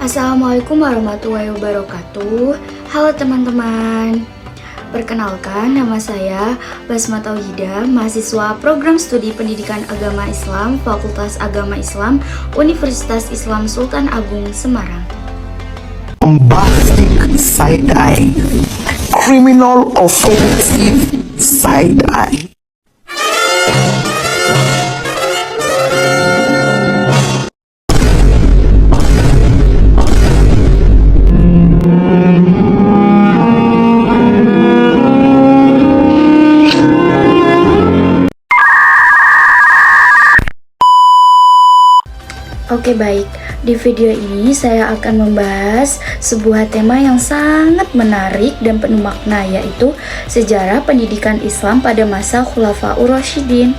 Assalamualaikum warahmatullahi wabarakatuh. Halo teman-teman. Perkenalkan, nama saya Basma Tauhidah, mahasiswa Program Studi Pendidikan Agama Islam, Fakultas Agama Islam, Universitas Islam Sultan Agung, Semarang. Bombastic side-eye, criminal offensive side-eye. Oke baik, di video ini saya akan membahas sebuah tema yang sangat menarik dan penuh makna, yaitu sejarah pendidikan Islam pada masa Khulafaur Rasyidin.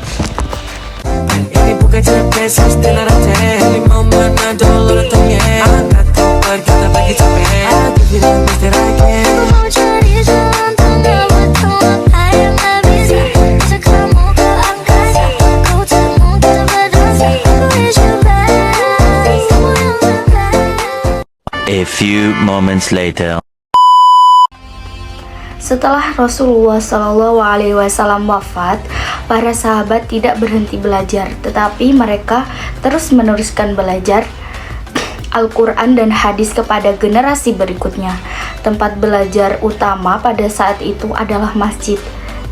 Ini bukan capek, sustain rate. Lima mana dollar tengah. Angkat koper, kita bagi capek. Aku bilang mesti rakyat. Mau cari jalan tengah buat kamu yang gak bisa. Ajak kamu ke angkasa. Kau temu kita berdosa. Aku wish you best. Kamu yang terbaik. A few moments later. Setelah Rasulullah SAW wafat, para sahabat tidak berhenti belajar, tetapi mereka terus meneruskan belajar Al-Quran dan hadis kepada generasi berikutnya. Tempat belajar utama pada saat itu adalah masjid.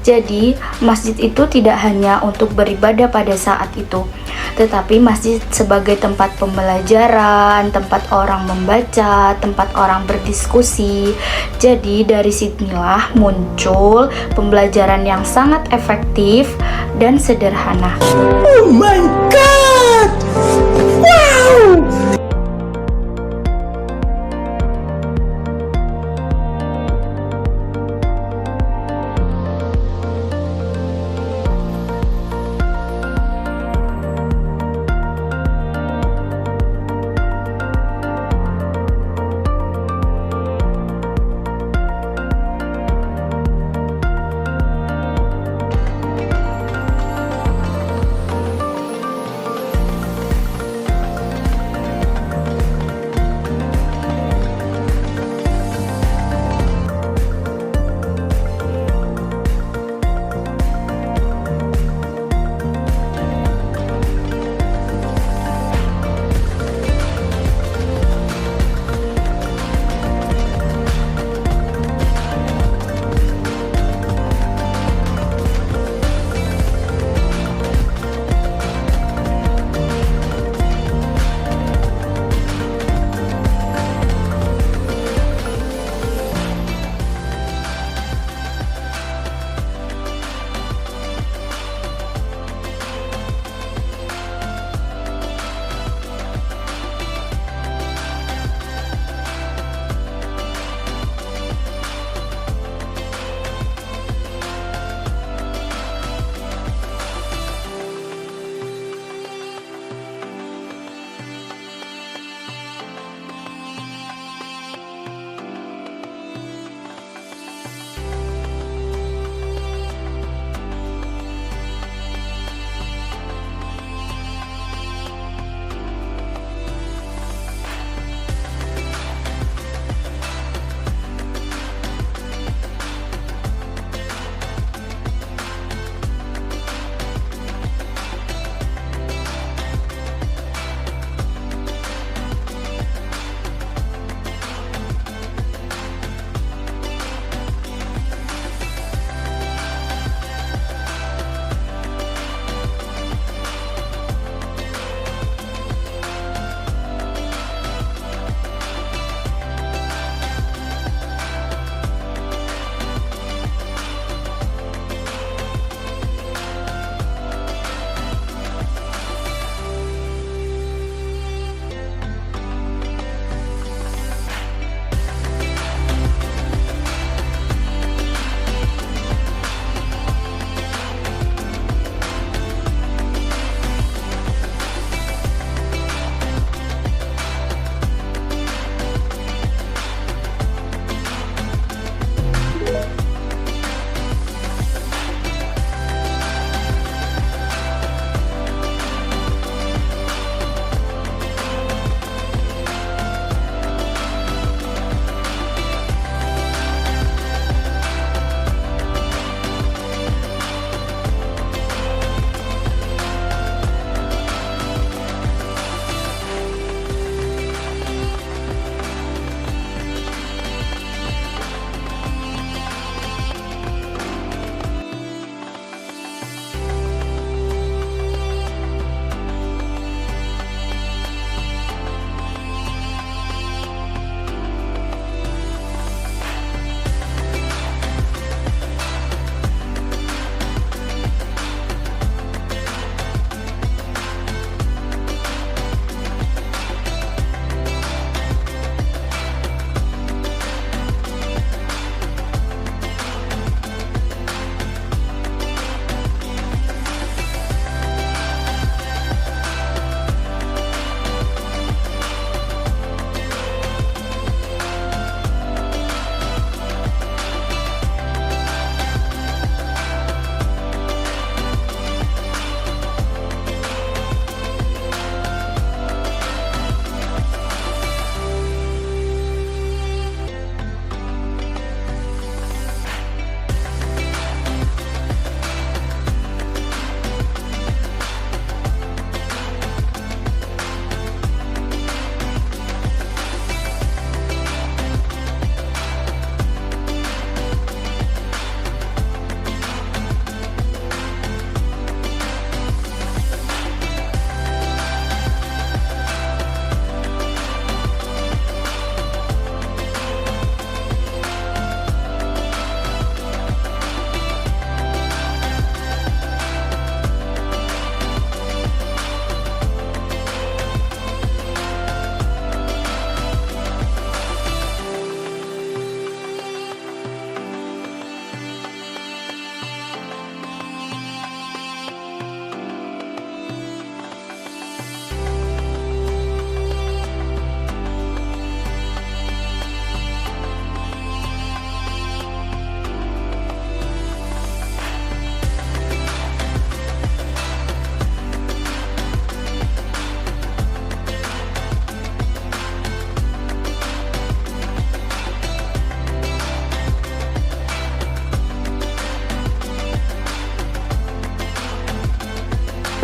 Jadi, masjid itu tidak hanya untuk beribadah pada saat itu, tetapi masjid sebagai tempat pembelajaran, tempat orang membaca, tempat orang berdiskusi. Jadi, dari sinilah muncul pembelajaran yang sangat efektif dan sederhana. Oh my God! Wow!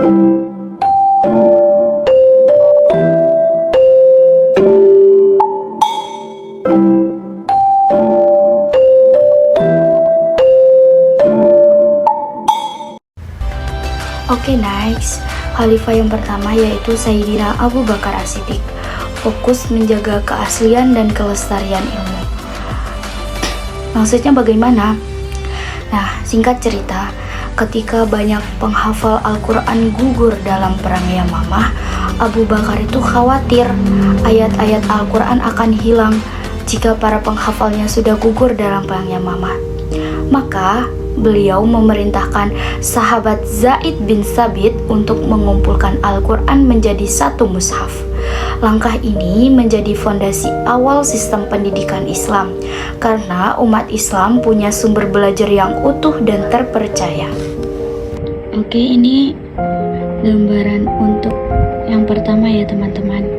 Oke, next. Khalifah yang pertama yaitu Sayyidina Abu Bakar As-Siddiq. Fokus menjaga keaslian dan kelestarian ilmu. Maksudnya bagaimana? Nah, singkat cerita, ketika banyak penghafal Al-Quran gugur dalam perang Yamamah, Abu Bakar itu khawatir ayat-ayat Al-Quran akan hilang jika para penghafalnya sudah gugur dalam perang Yamamah. Maka beliau memerintahkan sahabat Zaid bin Sabit untuk mengumpulkan Al-Quran menjadi satu mushaf. Langkah ini menjadi fondasi awal sistem pendidikan Islam, karena umat Islam punya sumber belajar yang utuh dan terpercaya. Oke, ini gambaran untuk yang pertama ya teman-teman.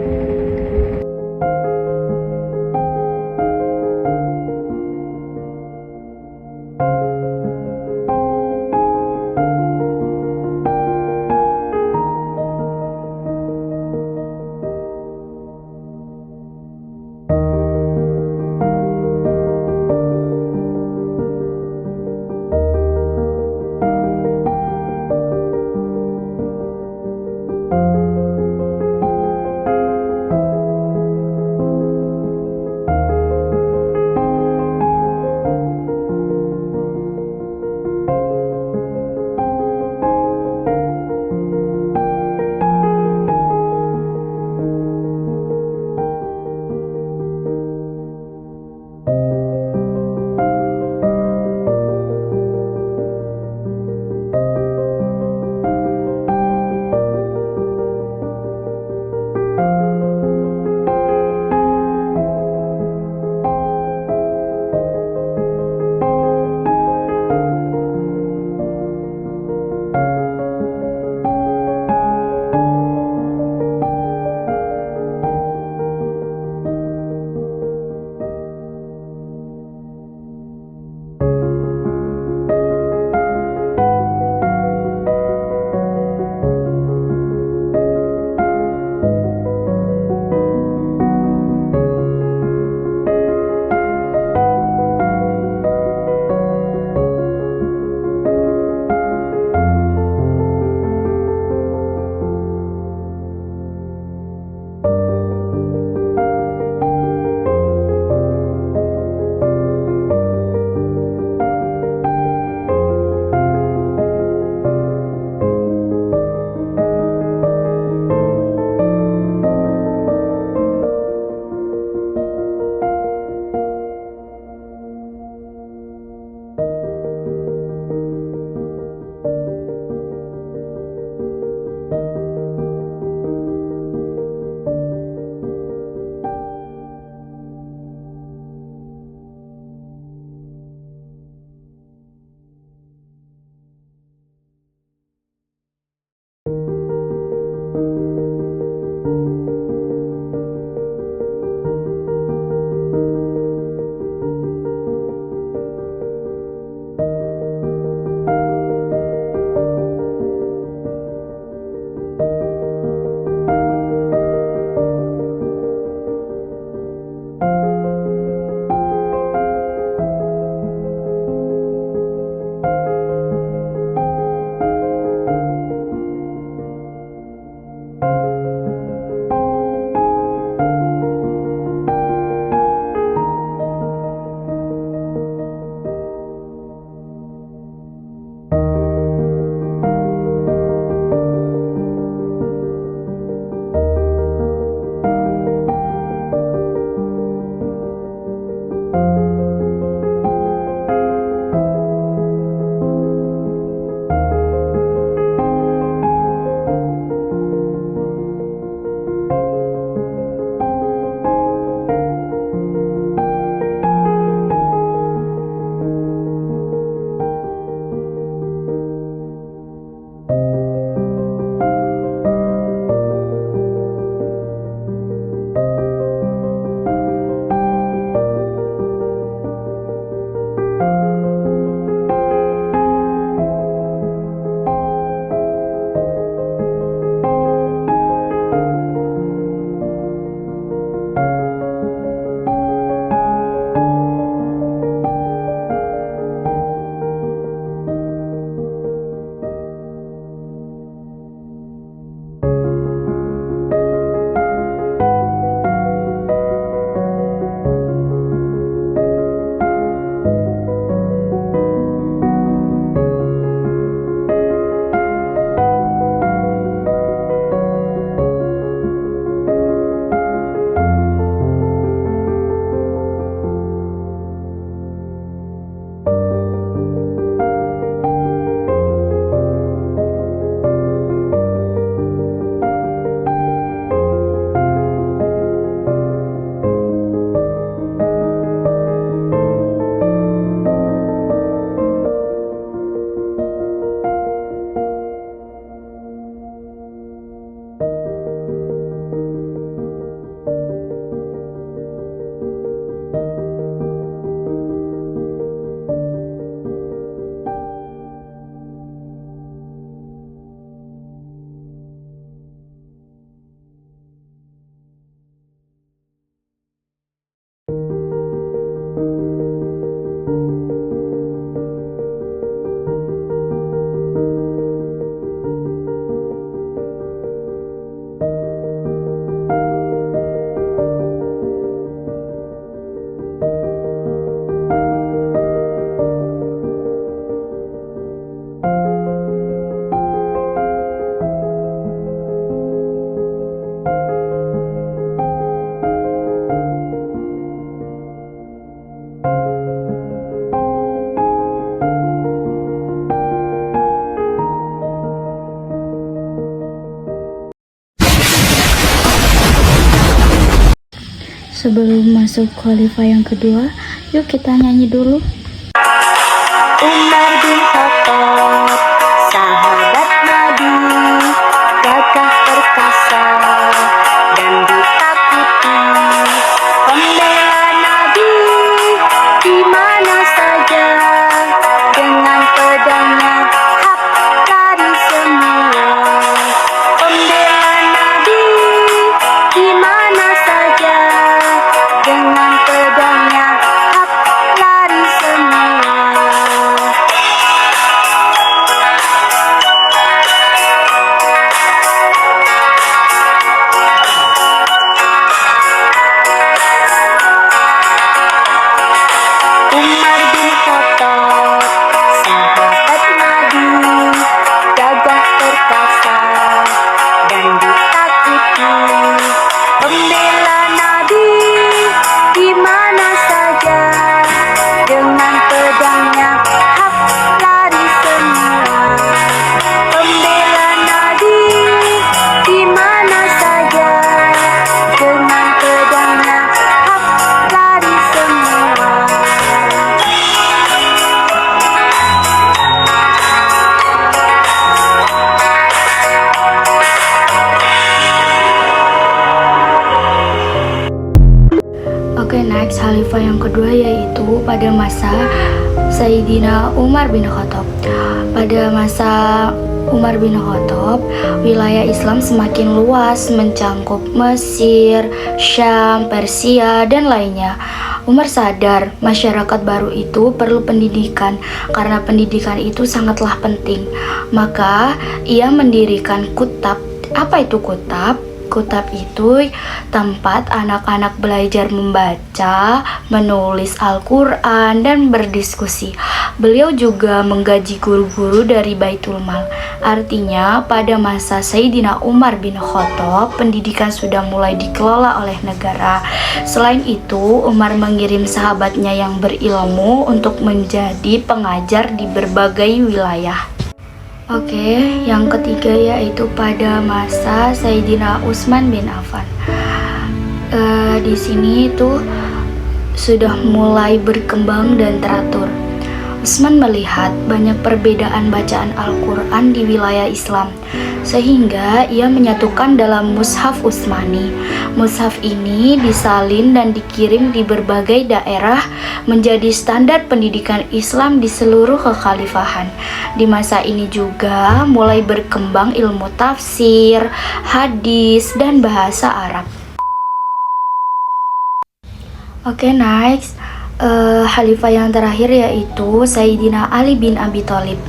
sebelum masuk khalifah yang kedua, yuk kita nyanyi dulu. Umar bin Khattab, sahabat Nabi, gagah perkasa dan ditakuti, pembela Nabi di mana saja, dengan pedangnya hak lari semua. Pembela Nabi di mana saja, dengan pedangnya hak lari semua. Umar bin Khattab, sahabat Nabi, gagah perkasa dan ditakuti, pembela Nabi di mana saja, dengan pedangnya hak lari semua. Pembela Nabi di mana saja, dengan pedangnya hak lari semua. Oke, next khalifah yang kedua yaitu pada masa Sayyidina Umar bin Khattab. Pada masa Umar bin Khattab, wilayah Islam semakin luas mencakup Mesir, Syam, Persia, dan lainnya. Umar sadar masyarakat baru itu perlu pendidikan karena pendidikan itu sangatlah penting. Maka ia mendirikan kutab. Apa itu kutab? Kutab itu tempat anak-anak belajar membaca, menulis Al-Quran, dan berdiskusi. Beliau juga menggaji guru-guru dari Baitul Mal. Artinya, pada masa Sayyidina Umar bin Khattab, pendidikan sudah mulai dikelola oleh negara. Selain itu, Umar mengirim sahabatnya yang berilmu untuk menjadi pengajar di berbagai wilayah. Oke, yang ketiga yaitu pada masa Sayyidina Utsman bin Affan. Di sini itu sudah mulai berkembang dan teratur. Utsman melihat banyak perbedaan bacaan Al-Quran di wilayah Islam, sehingga ia menyatukan dalam Mushaf Utsmani. Mushaf ini disalin dan dikirim di berbagai daerah menjadi standar pendidikan Islam di seluruh kekhalifahan. Di masa ini juga mulai berkembang ilmu tafsir, hadis, dan bahasa Arab. Oke, next. Khalifah yang terakhir yaitu Sayyidina Ali bin Abi Thalib.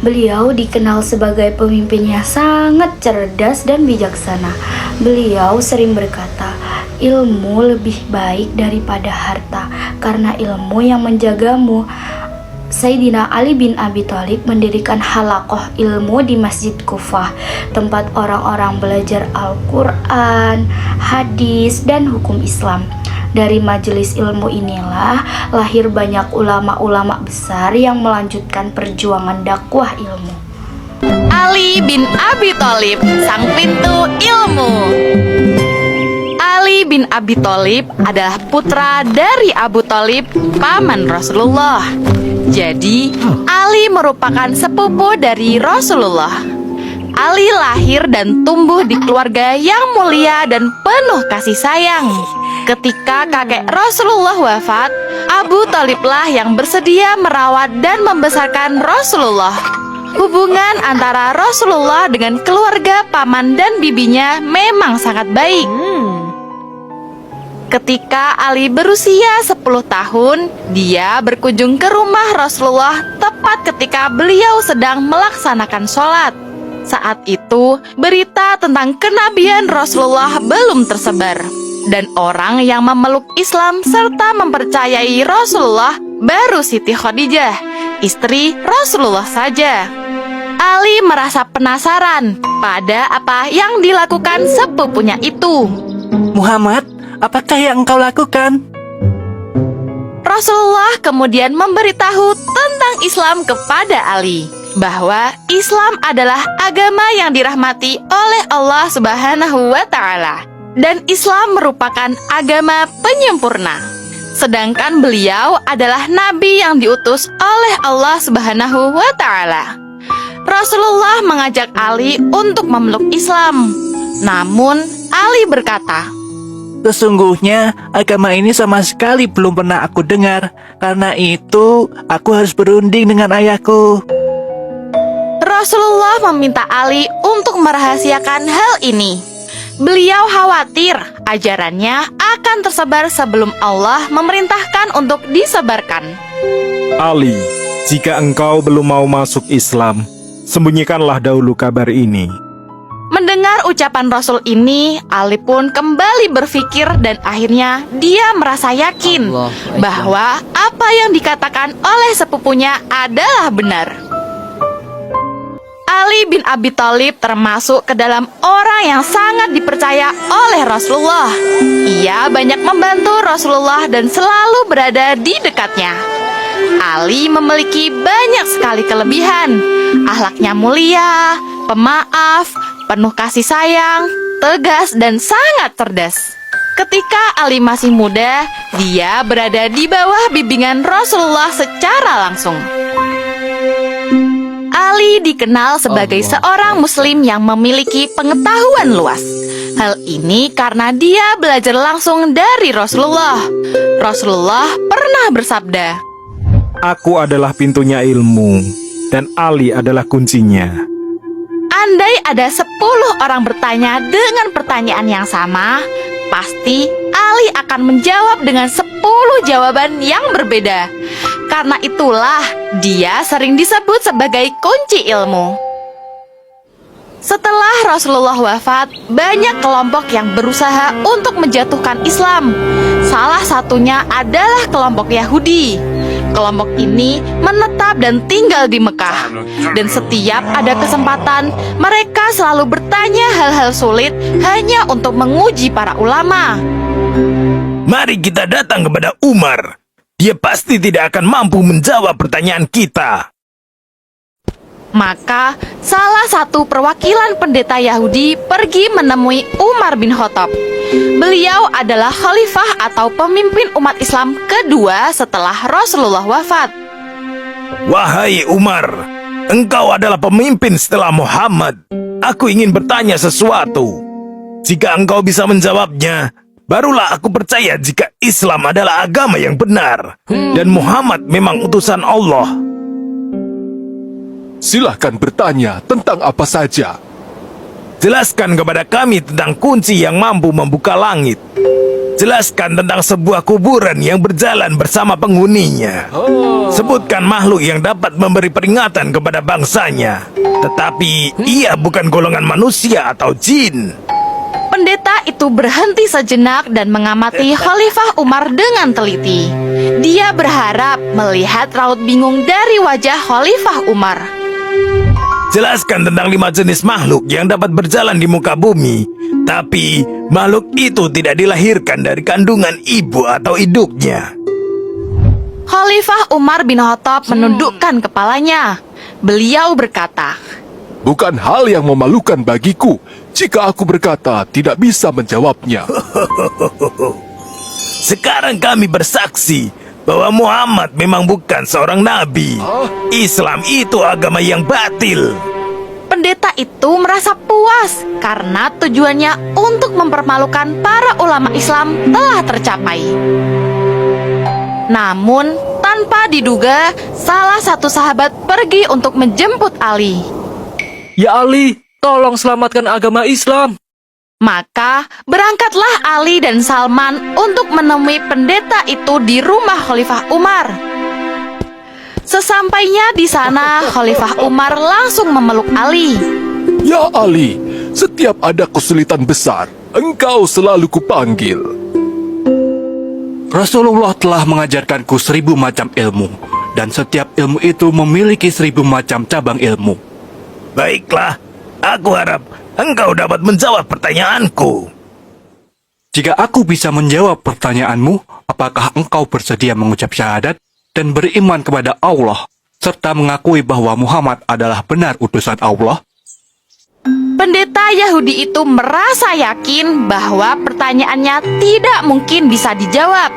Beliau dikenal sebagai pemimpin yang sangat cerdas dan bijaksana. Beliau sering berkata, ilmu lebih baik daripada harta, karena ilmu yang menjagamu. Sayyidina Ali bin Abi Thalib mendirikan halaqah ilmu di Masjid Kufah, tempat orang-orang belajar Al-Quran, hadis, dan hukum Islam. Dari majelis ilmu inilah lahir banyak ulama-ulama besar yang melanjutkan perjuangan dakwah ilmu. Ali bin Abi Thalib, sang pintu ilmu. Ali bin Abi Thalib adalah putra dari Abu Thalib, paman Rasulullah. Jadi, Ali merupakan sepupu dari Rasulullah. Ali lahir dan tumbuh di keluarga yang mulia dan penuh kasih sayang. Ketika kakek Rasulullah wafat, Abu Thaliblah yang bersedia merawat dan membesarkan Rasulullah. Hubungan antara Rasulullah dengan keluarga paman dan bibinya memang sangat baik. Ketika Ali berusia 10 tahun, dia berkunjung ke rumah Rasulullah tepat ketika beliau sedang melaksanakan sholat. Saat itu, berita tentang kenabian Rasulullah belum tersebar. Dan orang yang memeluk Islam serta mempercayai Rasulullah baru Siti Khadijah, istri Rasulullah saja. Ali merasa penasaran pada apa yang dilakukan sepupunya itu. Muhammad, apakah yang engkau lakukan? Rasulullah kemudian memberitahu tentang Islam kepada Ali, bahwa Islam adalah agama yang dirahmati oleh Allah Subhanahu wa Ta'ala. dan Islam merupakan agama penyempurna. Sedangkan beliau adalah nabi yang diutus oleh Allah Subhanahu wa Ta'ala. Rasulullah mengajak Ali untuk memeluk Islam. Namun Ali berkata, Sesungguhnya agama ini sama sekali belum pernah aku dengar. Karena itu aku harus berunding dengan ayahku. Rasulullah meminta Ali untuk merahasiakan hal ini. Beliau khawatir ajarannya akan tersebar sebelum Allah memerintahkan untuk disebarkan. Ali, jika engkau belum mau masuk Islam, sembunyikanlah dahulu kabar ini. Mendengar ucapan Rasul ini, Ali pun kembali berpikir dan akhirnya dia merasa yakin bahwa apa yang dikatakan oleh sepupunya adalah benar. Ali bin Abi Thalib termasuk ke dalam orang yang sangat dipercaya oleh Rasulullah. Ia banyak membantu Rasulullah dan selalu berada di dekatnya. Ali memiliki banyak sekali kelebihan. Akhlaknya mulia, pemaaf, penuh kasih sayang, tegas, dan sangat cerdas. Ketika Ali masih muda, dia berada di bawah bimbingan Rasulullah secara langsung. Ali dikenal sebagai seorang muslim yang memiliki pengetahuan luas. Hal ini karena dia belajar langsung dari Rasulullah. Rasulullah pernah bersabda, Aku adalah pintunya ilmu, dan Ali adalah kuncinya. andai ada 10 orang bertanya dengan pertanyaan yang sama, pasti Ali akan menjawab dengan 10 jawaban yang berbeda. Karena itulah dia sering disebut sebagai kunci ilmu. Setelah Rasulullah wafat, banyak kelompok yang berusaha untuk menjatuhkan Islam. Salah satunya adalah kelompok Yahudi. Kelompok ini menetap dan tinggal di Mekah. Dan setiap ada kesempatan, mereka selalu bertanya hal-hal sulit hanya untuk menguji para ulama. Mari kita datang kepada Umar. Dia pasti tidak akan mampu menjawab pertanyaan kita. Maka, salah satu perwakilan pendeta Yahudi pergi menemui Umar bin Khattab. Beliau adalah khalifah atau pemimpin umat Islam kedua setelah Rasulullah wafat. Wahai Umar, engkau adalah pemimpin setelah Muhammad. Aku ingin bertanya sesuatu. Jika engkau bisa menjawabnya, barulah aku percaya jika Islam adalah agama yang benar dan Muhammad memang utusan Allah. Silahkan bertanya tentang apa saja. Jelaskan kepada kami tentang kunci yang mampu membuka langit. Jelaskan tentang sebuah kuburan yang berjalan bersama penghuninya. Sebutkan makhluk yang dapat memberi peringatan kepada bangsanya, tetapi ia bukan golongan manusia atau jin. Pendeta itu berhenti sejenak dan mengamati Khalifah Umar dengan teliti. Dia berharap melihat raut bingung dari wajah Khalifah Umar. Jelaskan tentang 5 jenis makhluk yang dapat berjalan di muka bumi, tapi makhluk itu tidak dilahirkan dari kandungan ibu atau induknya. Khalifah Umar bin Khattab menundukkan kepalanya. Beliau berkata, Bukan hal yang memalukan bagiku jika aku berkata tidak bisa menjawabnya. Sekarang kami bersaksi bahwa Muhammad memang bukan seorang nabi. Islam itu agama yang batil. pendeta itu merasa puas karena tujuannya untuk mempermalukan para ulama Islam telah tercapai. Namun, tanpa diduga, salah satu sahabat pergi untuk menjemput Ali. Ya Ali, tolong selamatkan agama Islam. Maka, berangkatlah Ali dan Salman untuk menemui pendeta itu di rumah Khalifah Umar. Sesampainya di sana, Khalifah Umar langsung memeluk Ali. Ya Ali, setiap ada kesulitan besar, engkau selalu kupanggil. Rasulullah telah mengajarkanku 1000 macam ilmu, dan setiap ilmu itu memiliki 1000 macam cabang ilmu. Baiklah, aku harap engkau dapat menjawab pertanyaanku. Jika aku bisa menjawab pertanyaanmu, apakah engkau bersedia mengucap syahadat dan beriman kepada Allah, serta mengakui bahwa Muhammad adalah benar utusan Allah? Pendeta Yahudi itu merasa yakin bahwa pertanyaannya tidak mungkin bisa dijawab.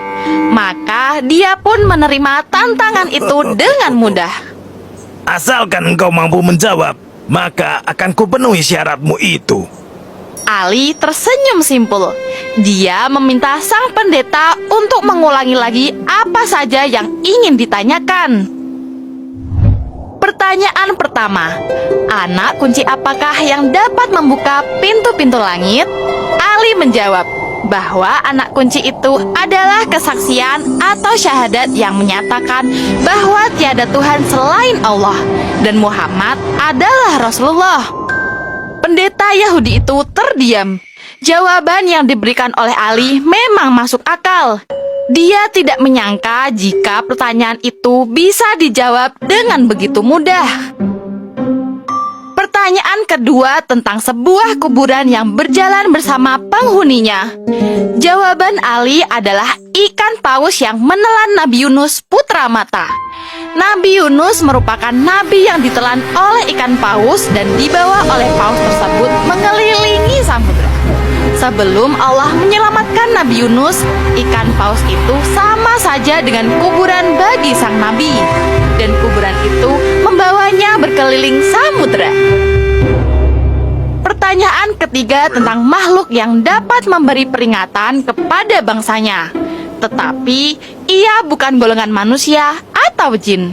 Maka dia pun menerima tantangan itu dengan mudah. Asalkan engkau mampu menjawab, maka akan kupenuhi syaratmu itu. Ali tersenyum simpul. Dia meminta sang pendeta untuk mengulangi lagi apa saja yang ingin ditanyakan. Pertanyaan pertama, anak kunci apakah yang dapat membuka pintu-pintu langit? Ali menjawab bahwa anak kunci itu adalah kesaksian atau syahadat yang menyatakan bahwa tiada Tuhan selain Allah dan Muhammad adalah Rasulullah. Pendeta Yahudi itu terdiam. Jawaban yang diberikan oleh Ali memang masuk akal. Dia tidak menyangka jika pertanyaan itu bisa dijawab dengan begitu mudah. Pertanyaan kedua tentang sebuah kuburan yang berjalan bersama penghuninya. Jawaban Ali adalah ikan paus yang menelan Nabi Yunus putra mata. Nabi Yunus merupakan nabi yang ditelan oleh ikan paus dan dibawa oleh paus tersebut mengelilingi samudera. Sebelum Allah menyelamatkan Nabi Yunus, ikan paus itu sama saja dengan kuburan bagi sang nabi, dan kuburan itu membawanya berkeliling samudera. Pertanyaan ketiga tentang makhluk yang dapat memberi peringatan kepada bangsanya, tetapi ia bukan golongan manusia atau jin.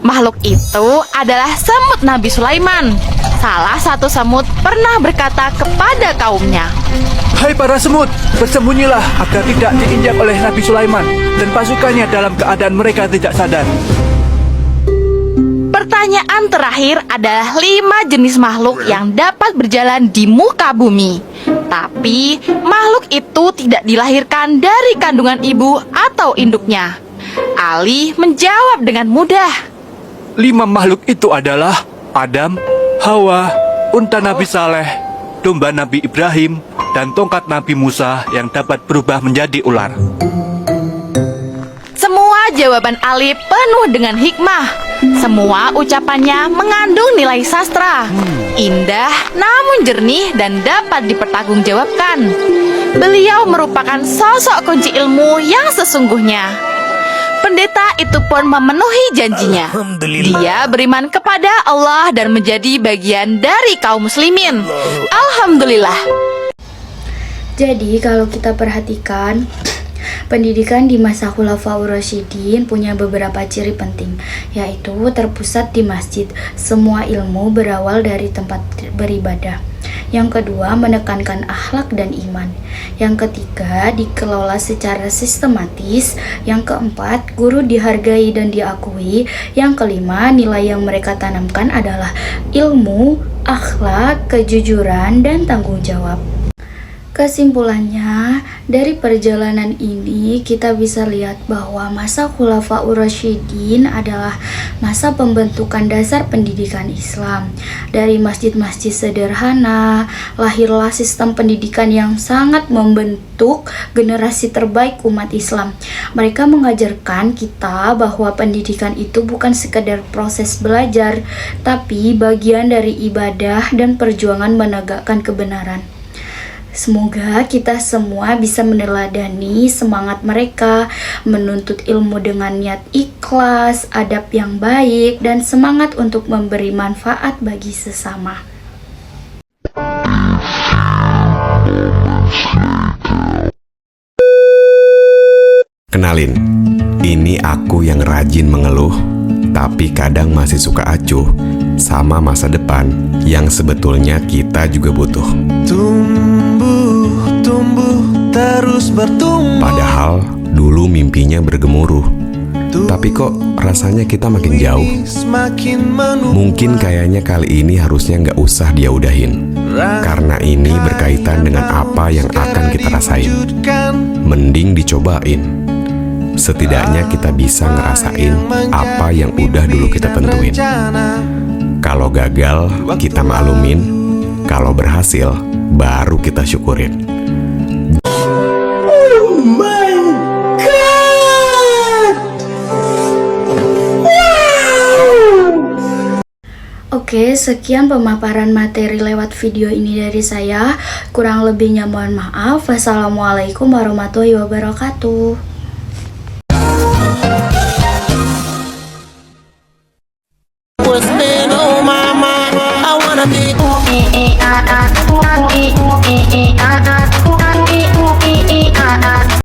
Makhluk itu adalah semut Nabi Sulaiman. Salah satu semut pernah berkata kepada kaumnya, Hai para semut, bersembunyilah agar tidak diinjak oleh Nabi Sulaiman dan pasukannya dalam keadaan mereka tidak sadar. Pertanyaan terakhir adalah 5 jenis makhluk yang dapat berjalan di muka bumi. Tapi makhluk itu tidak dilahirkan dari kandungan ibu atau induknya. Ali menjawab dengan mudah. 5 makhluk itu adalah Adam, Hawa, unta Nabi Saleh, domba Nabi Ibrahim, dan tongkat Nabi Musa yang dapat berubah menjadi ular. Semua jawaban Ali penuh dengan hikmah. Semua ucapannya mengandung nilai sastra. Indah namun jernih dan dapat dipertanggungjawabkan. Beliau merupakan sosok kunci ilmu yang sesungguhnya. Pendeta itu pun memenuhi janjinya. Dia beriman kepada Allah dan menjadi bagian dari kaum muslimin. Alhamdulillah. Jadi kalau kita perhatikan, pendidikan di masa Khulafaur Rasyidin punya beberapa ciri penting, yaitu terpusat di masjid. Semua ilmu berawal dari tempat beribadah. Yang kedua, menekankan akhlak dan iman. Yang ketiga, dikelola secara sistematis. Yang keempat, guru dihargai dan diakui. Yang kelima, nilai yang mereka tanamkan adalah ilmu, akhlak, kejujuran, dan tanggung jawab. Kesimpulannya, dari perjalanan ini kita bisa lihat bahwa masa Khulafaur Rasyidin adalah masa pembentukan dasar pendidikan Islam. Dari masjid-masjid sederhana, lahirlah sistem pendidikan yang sangat membentuk generasi terbaik umat Islam. Mereka mengajarkan kita bahwa pendidikan itu bukan sekedar proses belajar, tapi bagian dari ibadah dan perjuangan menegakkan kebenaran. Semoga kita semua bisa meneladani semangat mereka, menuntut ilmu dengan niat ikhlas, adab yang baik, dan semangat untuk memberi manfaat bagi sesama. Kenalin, ini aku yang rajin mengeluh, tapi kadang masih suka acuh sama masa depan yang sebetulnya kita juga butuh. Tumbuh, terus bertumbuh. Padahal dulu mimpinya bergemuruh, tapi kok rasanya kita makin jauh. Mungkin kayaknya kali ini harusnya nggak usah dia udahin, karena ini berkaitan dengan apa yang akan kita rasain. Mending dicobain. Setidaknya kita bisa ngerasain apa yang udah dulu kita tentuin. Kalau gagal, kita maklumin. Kalau berhasil, baru kita syukurin. Oke, sekian pemaparan materi lewat video ini dari saya. Kurang lebihnya mohon maaf. Wassalamualaikum warahmatullahi wabarakatuh. What's been on my mind? I wanna be